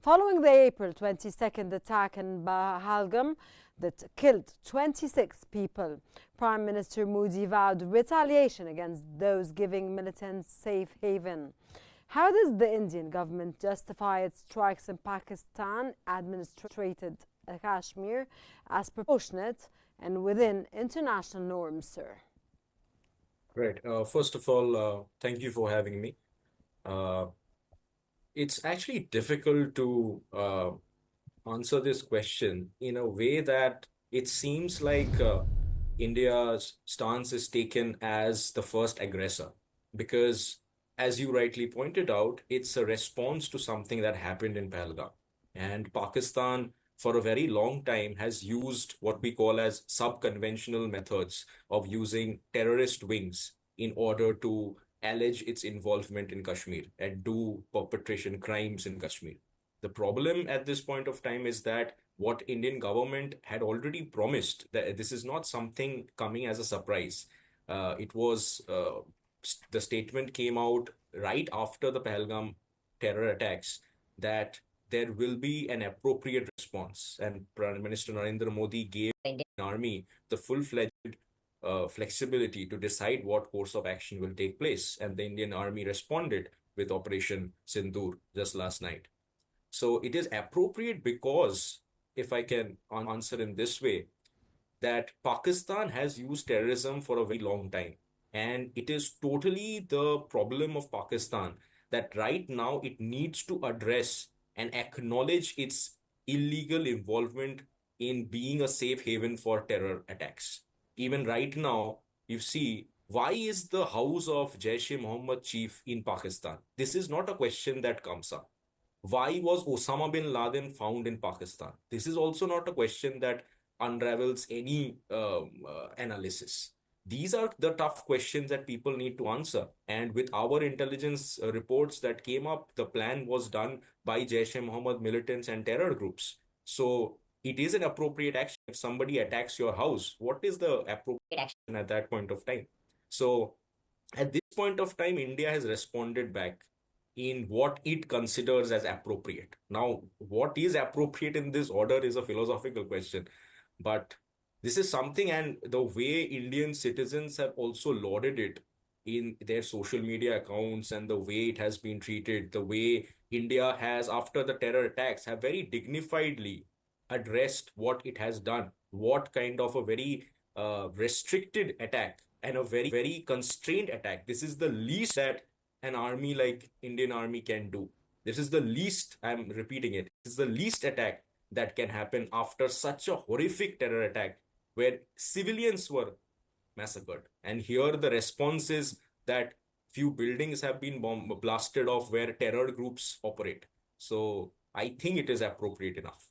Following the April 22nd attack in Pahalgam that killed 26 people, Prime Minister Modi vowed retaliation against those giving militants safe haven. How does the Indian government justify its strikes in Pakistan administrated Kashmir as proportionate and within international norms, sir? Right. First of all, thank you for having me. Uh, it's actually difficult to answer this question in a way that it seems like India's stance is taken as the first aggressor. Because, as you rightly pointed out, it's a response to something that happened in Pahalgam. And Pakistan, for a very long time, has used what we call as sub-conventional methods of using terrorist wings in order to allege its involvement in Kashmir and do perpetration crimes in Kashmir. The problem at this point of time is that what Indian government had already promised, that this is not something coming as a surprise. It was the statement came out right after the Pahalgam terror attacks that there will be an appropriate response, and Prime Minister Narendra Modi gave the Indian army the full-fledged flexibility to decide what course of action will take place, and the Indian army responded with Operation Sindoor just last night. So it is appropriate because, if I can answer in this way, that Pakistan has used terrorism for a very long time. And it is totally the problem of Pakistan that right now it needs to address and acknowledge its illegal involvement in being a safe haven for terror attacks. Even right now, you see, why is the house of Jaish-e-Mohammed chief in Pakistan? This is not a question that comes up. Why was Osama bin Laden found in Pakistan? This is also not a question that unravels any analysis. These are the tough questions that people need to answer. And with our intelligence reports that came up, the plan was done by Jaish-e-Mohammed militants and terror groups. So it is an appropriate action. If somebody attacks your house, what is the appropriate action at that point of time? So at this point of time, India has responded back in what it considers as appropriate. Now, what is appropriate in this order is a philosophical question, but this is something, and the way Indian citizens have also lauded it in their social media accounts and the way it has been treated, the way India has, after the terror attacks, have very dignifiedly addressed what it has done, what kind of a very restricted attack and a very constrained attack. This is the least that an army like Indian Army can do. This is the least, I'm repeating it, this is the least attack that can happen after such a horrific terror attack where civilians were massacred. And here the response is that few buildings have been blasted off where terror groups operate. So I think it is appropriate enough.